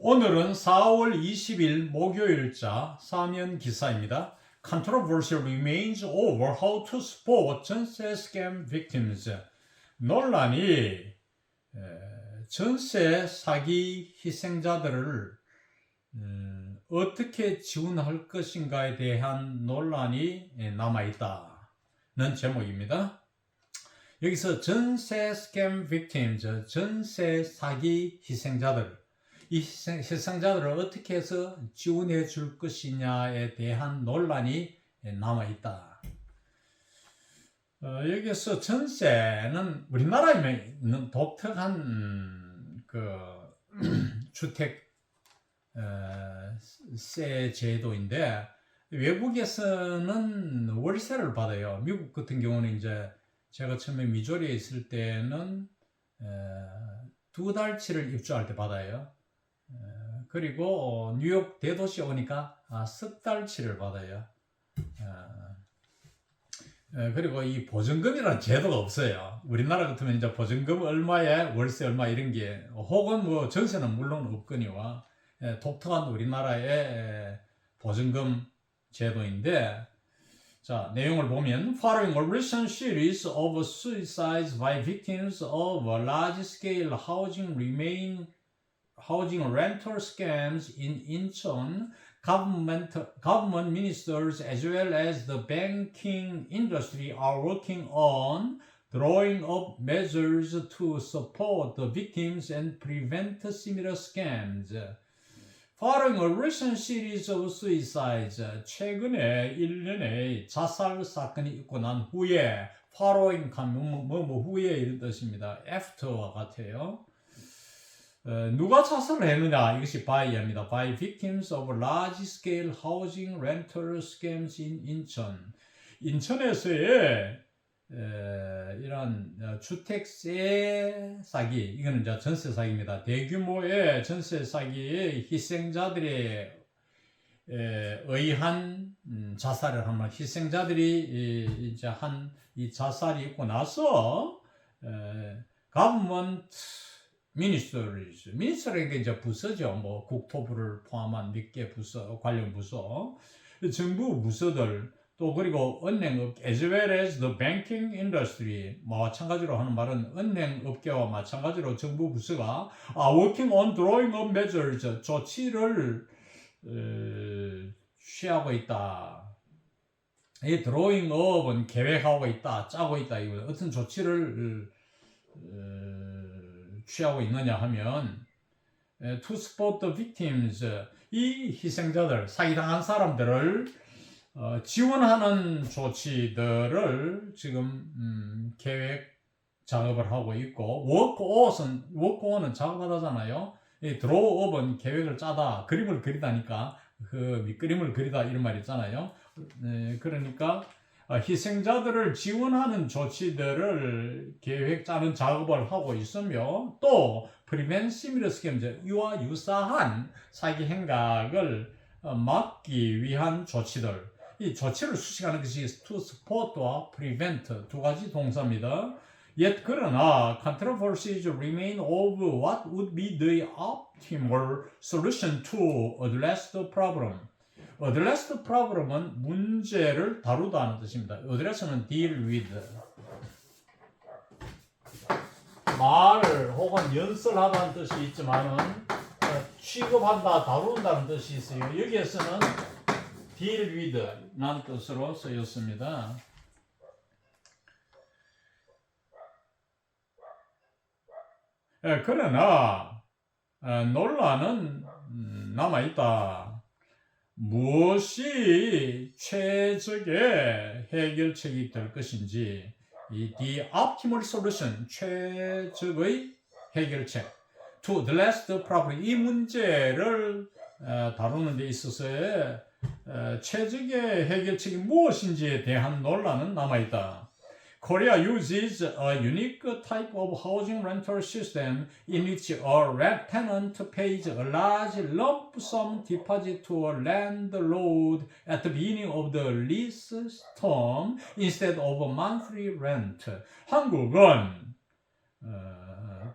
오늘은 4월 20일 목요일자 사면 기사입니다. Controversy remains over how to support 전세 scam victims. 논란이 전세 사기 희생자들을 어떻게 지원할 것인가에 대한 논란이 남아있다는 제목입니다. 여기서 전세 스캠 victims, 전세 사기 희생자들, 이 희생자들을 어떻게 해서 지원해 줄 것이냐에 대한 논란이 남아있다. 여기서 전세는 우리나라에 있는 독특한 주택 세 제도인데, 외국에서는 월세를 받아요. 미국 같은 경우는 이제 제가 처음에 미조리에 있을 때는 2달치를 입주할 때 받아요. 그리고 뉴욕 대도시 오니까 석 달치를 받아요. 그리고 이 보증금이라는 제도가 없어요. 우리나라 같으면 이제 보증금 얼마에 월세 얼마 이런 게, 혹은 뭐 전세는 물론 없거니와 독특한 우리나라의 보증금 제도인데, 자, 내용을 보면 Following a recent series of suicides by victims of large-scale housing rental scams in Incheon, government ministers as well as the banking industry are working on drawing up measures to support the victims and prevent similar scams. Following a recent series of suicides, 최근에 1년의 자살 사건이 있고 난 후에, following 후에 이런 뜻입니다. after와 같아요. 누가 자살을 했느냐? 이것이 by입니다. by victims of large-scale housing rental scams in 인천. 인천에서의 이런 주택세 사기, 이거는 이제 전세 사기입니다. 대규모의 전세 사기의 희생자들에 의한 자살을 하면, 희생자들이 이제 한 이 자살이 있고 나서 government ministeri라는 게 이제 부서죠. 뭐 국토부를 포함한 몇 개 부서, 관련 부서, 정부 부서들, 또 그리고 은행업, as well as the banking industry, 마찬가지로 하는 말은 은행업계와 마찬가지로 정부 부서가 working on drawing up measures, 조치를 취하고 있다. 이 drawing up은 계획하고 있다, 짜고 있다, 이거 어떤 조치를 취하고 있느냐 하면, to support the victims, 이 희생자들, 사기당한 사람들을 지원하는 조치들을 지금 계획 작업을 하고 있고, work-on은 작업하다잖아요. draw-up은 계획을 짜다, 그림을 그리다니까, 밑그림을 그리다 이런 말 있잖아요. 그러니까 희생자들을 지원하는 조치들을 계획 짜는 작업을 하고 있으며, 또 prevent similar scams, 이와 유사한 사기 행각을 막기 위한 조치들, 이 조치를 수식하는 것이 to support와 prevent 두 가지 동사입니다. Yet 그러나 controversies remain over what would be the optimal solution to address the problem. address the problem은 문제를 다루다는 뜻입니다. address는 deal with, 말 혹은 연설하다는 뜻이 있지만은 취급한다, 다룬다는 뜻이 있어요. 여기에서는 deal with 라는 뜻으로 쓰였습니다. 그러나 논란은 남아있다. 무엇이 최적의 해결책이 될 것인지, the optimal solution, 최적의 해결책, to address the problem, 이 문제를 다루는 데 있어서의 최적의 해결책이 무엇인지에 대한 논란은 남아있다. Korea uses a unique type of housing rental system in which a tenant pays a large lump sum deposit to a landlord at the beginning of the lease term instead of a monthly rent. 한국은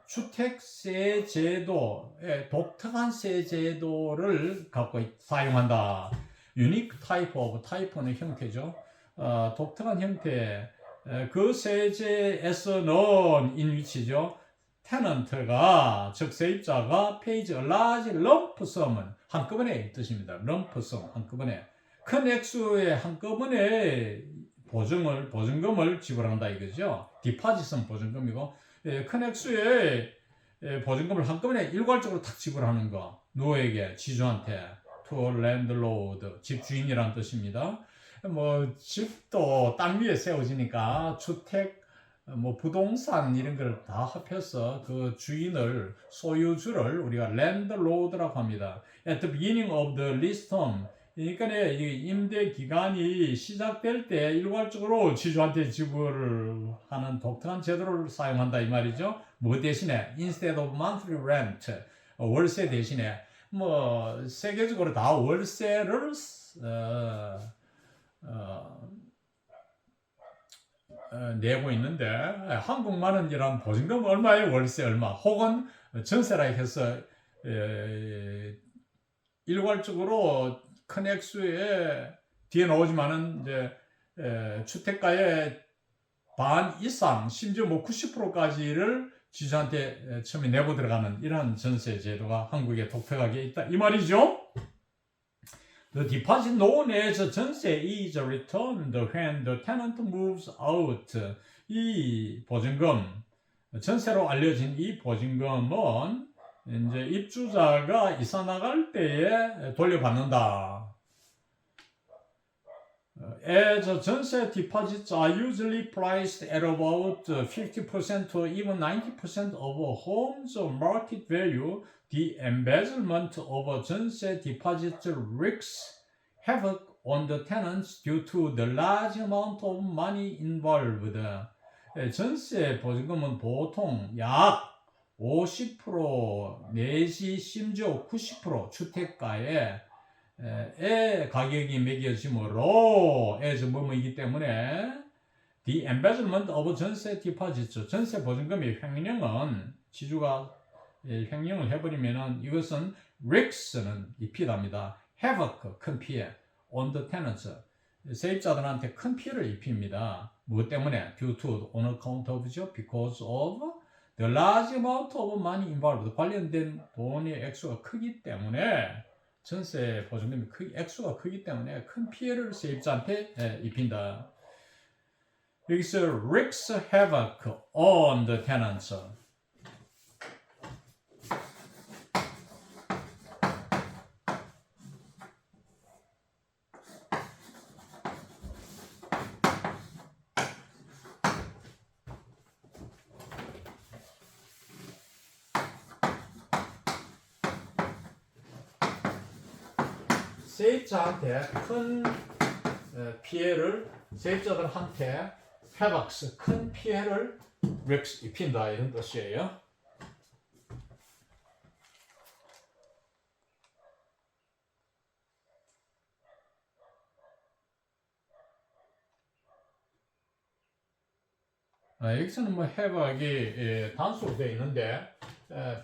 주택세 제도의 독특한 세 제도를 갖고 사용한다. Unique type of type는 형태죠. 독특한 형태. 그 세제에서는 in which죠. tenant가 즉 세입자가 pays a large lump sum은 한꺼번에 뜻입니다. lump sum 한꺼번에 큰 액수의 한꺼번에 보증금을 지불한다 이거죠. 디파짓은 보증금이고 큰 액수의 보증금을 한꺼번에 일괄적으로 탁 지불하는 거. 누구에게? 지주한테. to landlord, 집주인이란 뜻입니다. 뭐 집도 땅 위에 세워지니까 주택, 뭐 부동산 이런 걸 다 합해서 그 주인을 소유주를 우리가 landlord라고 합니다. At the beginning of the lease term, 그러니까 임대 기간이 시작될 때 일괄적으로 지주한테 지불을 하는 독특한 제도를 사용한다 이 말이죠. 뭐 대신에 instead of monthly rent, 월세 대신에 뭐 세계적으로 다 월세를 내고 있는데 한국만은 이런 보증금 얼마에 월세 얼마 혹은 전세라 해서 일괄적으로 큰 액수에 뒤에 나오지만은 이제 주택가의 반 이상 심지어 뭐 90%까지를 지주한테 처음에 내고 들어가는 이런 전세 제도가 한국에 독특하게 있다 이 말이죠. The deposit known as 전세 is returned when the tenant moves out. 이 보증금, 전세로 알려진 이 보증금은 이제 입주자가 이사 나갈 때에 돌려받는다. As 전세 deposits are usually priced at about 50% or even 90% of a home's market value, the embezzlement of 전세 deposits wreaks havoc on the tenants due to the large amount of money involved. 전세 보증금은 보통 약 50% 내지 심지어 90% 주택가의 가격이 매겨지므로 as 뭐뭐이기 때문에 the embezzlement of 전세 deposits, 전세 보증금의 횡령은 지주가 횡령을 해버리면은 이것은 wreaks는 입히답니다. havoc 큰 피해 on the tenants 세입자들한테 큰 피해를 입힙니다. 무엇 때문에? due to on account of죠. because of the large amount of money involved 관련된 돈의 액수가 크기 때문에 전세 보증금이 액수가 크기 때문에 큰 피해를 세입자한테 입힌다. 여기서 wreaks havoc on the tenants. 세입자한테 큰 피해를 세입자들한테 havoc 큰 피해를 wreaks 입힌다 이런 뜻이에요. 여기서는 뭐 havoc이 단수로 되어 있는데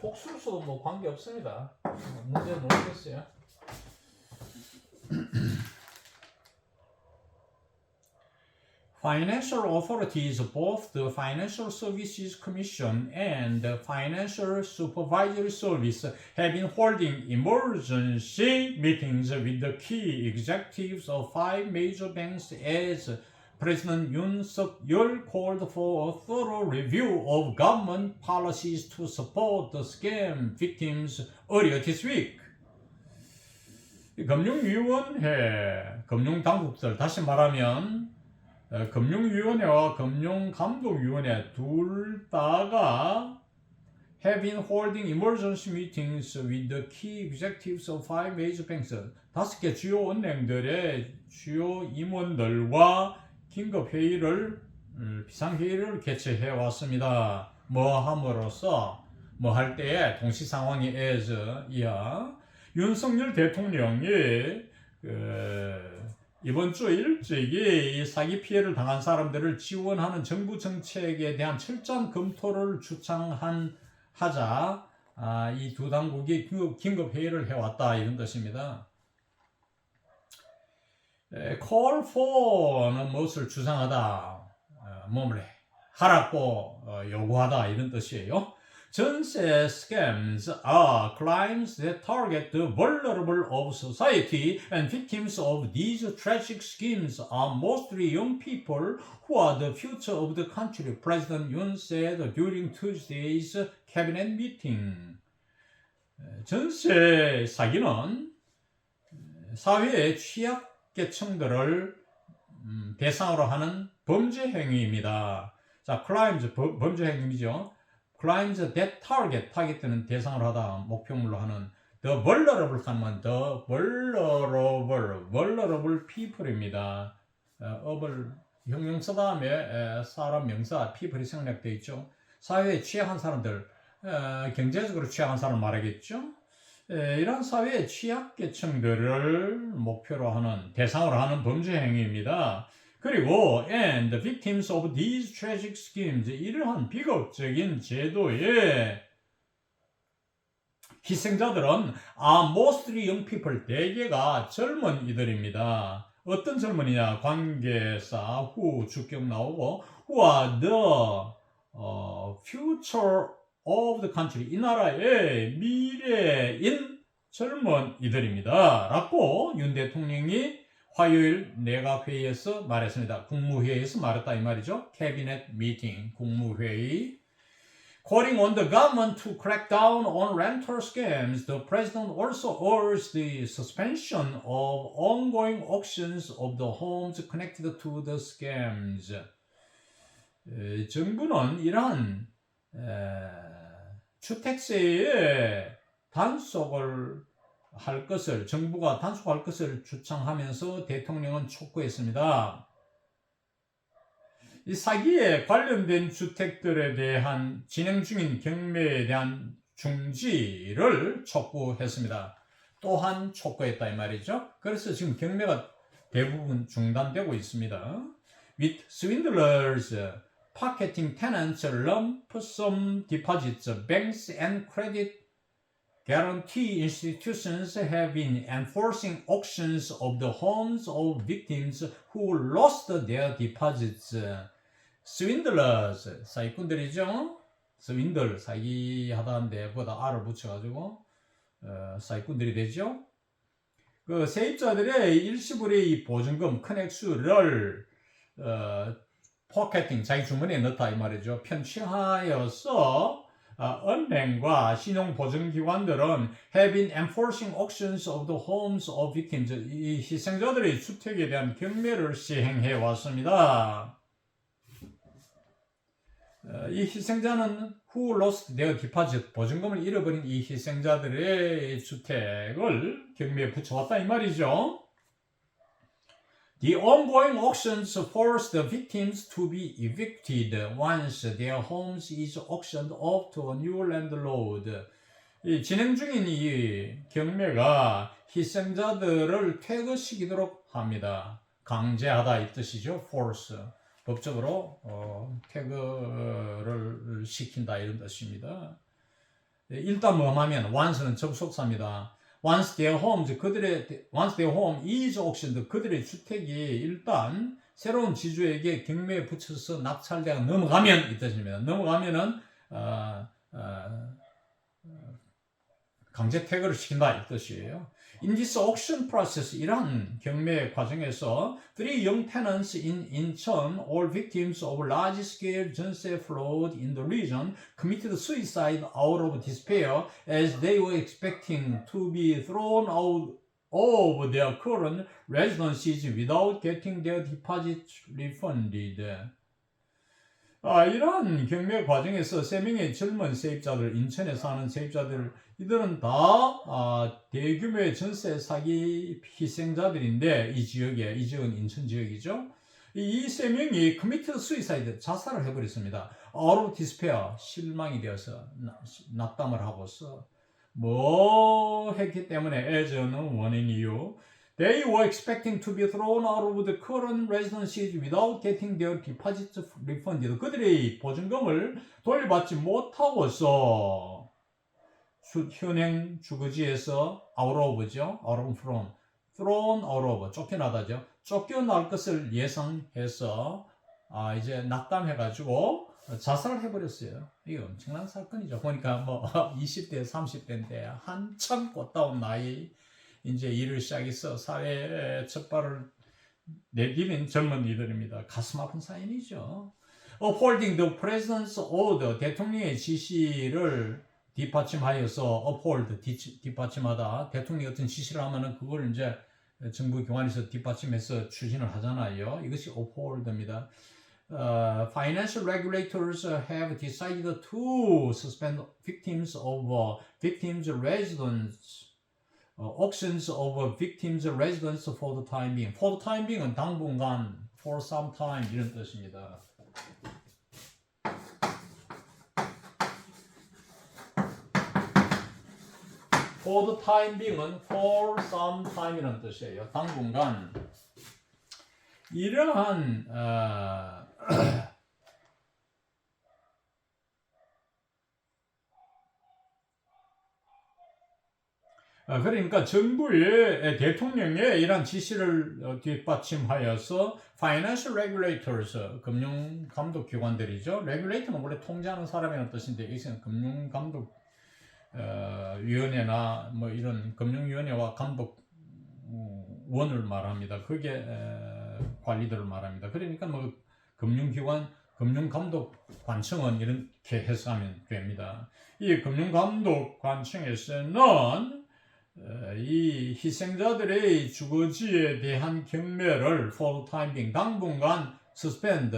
복수로 써도 뭐 관계 없습니다. 문제는 모르겠어요. Financial authorities, both the Financial Services Commission and the Financial Supervisory Service, have been holding emergency meetings with the key executives of 5 major banks as President Yoon Suk-yeol called for a thorough review of government policies to support the scam victims earlier this week. 금융위원회, 금융당국들, 다시 말하면 금융위원회와 금융감독위원회 둘 다가 have been holding emergency meetings with the key executives of 5 major banks. 5개 주요 은행들의 주요 임원들과 긴급회의를, 비상회의를 개최해 왔습니다. 뭐 함으로써, 뭐 할 때에 동시상황이 as 이하 윤석열 대통령이 이번 주 일찍이 이 사기 피해를 당한 사람들을 지원하는 정부 정책에 대한 철저한 검토를 하자 이 두 당국이 긴급 회의를 해왔다 이런 뜻입니다. call for는 무엇을 주장하다, 몸을 하라고 요구하다 이런 뜻이에요. 전세 scams are crimes that target the vulnerable of society, and victims of these tragic schemes are mostly young people who are the future of the country, President Yoon said during Tuesday's cabinet meeting. 전세 사기는 사회의 취약계층들을 대상으로 하는 범죄 행위입니다. 자, crimes 범죄 행위죠. crimes that target는 대상으로 하다, 목표물로 하는 the vulnerable 하면 the vulnerable people입니다. up을 형용사 다음에 사람 명사 people이 생략되어 있죠. 사회에 취약한 사람들, 경제적으로 취약한 사람을 말하겠죠. 이런 사회의 취약계층들을 목표로 하는, 대상으로 하는 범죄 행위입니다. 그리고 and the victims of these tragic schemes, 이러한 비극적인 제도의 희생자들은 are mostly young people, 대개가 젊은이들입니다. 어떤 젊은이냐? 관계사, 후, 주격 나오고 who are the future of the country, 이 나라의 미래인 젊은이들입니다 라고 윤 대통령이 화요일 내각회의에서 말했습니다. 국무회의에서 말했다 이 말이죠. 캐비넷 미팅, 국무회의. Calling on the government to crack down on rental scams, the president also urged the suspension of ongoing auctions of the homes connected to the scams. 정부는 이러한 주택세의 단속을 할 것을, 정부가 단속할 것을 주창하면서 대통령은 촉구했습니다. 이 사기에 관련된 주택들에 대한 진행 중인 경매에 대한 중지를 촉구했습니다. 또한 촉구했다 이 말이죠. 그래서 지금 경매가 대부분 중단되고 있습니다. With swindlers pocketing tenants' lump sum deposits, banks and credit guarantee institutions have been enforcing auctions of the homes of victims who lost their deposits. swindlers, 사기꾼들이죠. swindle, 사기하다는데 보다 R을 붙여가지고 사기꾼들이 되죠. 그 세입자들의 일시불의 이 보증금 큰 액수를 포켓팅, 자기 주머니에 넣다 이 말이죠. 편취하여서 은행과 신용보증기관들은 have been enforcing auctions of the homes of victims, 이 희생자들의 주택에 대한 경매를 시행해 왔습니다. 이 희생자는 who lost their deposit, 보증금을 잃어버린 이 희생자들의 주택을 경매에 붙여왔다 이 말이죠. The ongoing auctions force the victims to be evicted once their homes is auctioned off to a new landlord. 이 진행 중인 이 경매가 희생자들을 퇴거시키도록 합니다. 강제하다 이 뜻이죠. force. 법적으로 퇴거를 시킨다 이런 뜻입니다. 일단 뭐 하면 once는 접속사입니다. Once their home is auctioned, 그들의 주택이 일단 새로운 지주에게 경매에 붙여서 낙찰대가 넘어가면 이 뜻입니다. 넘어가면은 강제 퇴거를 시킨다 이 뜻이에요. In this auction process, 이러한 경매 과정에서 three young tenants in Incheon, all victims of large-scale 전세 fraud in the region, committed suicide out of despair as they were expecting to be thrown out of their current residences without getting their deposits refunded. 이러한 경매 과정에서 3명의 젊은 세입자들, 인천에 사는 세입자들, 이들은 다 대규모의 전세 사기 희생자들인데 이 지역은 인천 지역이죠. 이 3명이 committed suicide, 자살을 해버렸습니다. out of despair, 실망이 되어서 낙담을 하고서 뭐 했기 때문에 as는 원인 이유. They were expecting to be thrown out of the current residencies without getting their deposits refunded. 그들이 보증금을 돌려받지 못하고서 현행 주거지에서 out of죠. out of from. thrown out of. 쫓겨나다죠. 쫓겨날 것을 예상해서 이제 낙담해가지고 자살을 해버렸어요. 이게 엄청난 사건이죠. 보니까 뭐 20대, 30대인데 한참 꽃다운 나이 이제 일을 시작해서 사회에 첫 발을 내디딘 젊은이들입니다. 가슴 아픈 사연이죠. Upholding the president's order, 대통령의 지시를 뒷받침하여서 uphold, 뒷받침하다. 대통령이 어떤 지시를 하면은 그걸 이제 정부 기관에서 뒷받침해서 추진을 하잖아요. 이것이 uphold입니다. Financial regulators have decided to suspend victims residence auctions of victims residence for the time being. For the time being은 당분간, for some time 이런 뜻입니다. For the time being은 for some time 이라는 뜻이에요. 당분간 이러한 그러니까 정부의 대통령의 이런 지시를 뒷받침하여서 financial regulators 금융 감독 기관들이죠. regulator는 원래 통제하는 사람이라는 뜻인데 이것은 금융 감독 위원회나 뭐 이런 금융위원회와 감독원을 말합니다. 그게 관리들을 말합니다. 그러니까 뭐 금융기관, 금융감독관청은 이렇게 해석하면 됩니다. 이 금융감독관청에서는 이 희생자들의 주거지에 대한 경매를 for the time being 당분간 suspend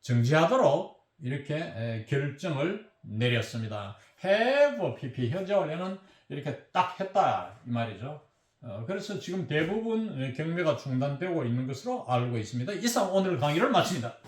정지하도록 이렇게 결정을 내렸습니다. have pp 현재 원래는 이렇게 딱 했다 이 말이죠. 그래서 지금 대부분 경매가 중단되고 있는 것으로 알고 있습니다. 이상 오늘 강의를 마칩니다.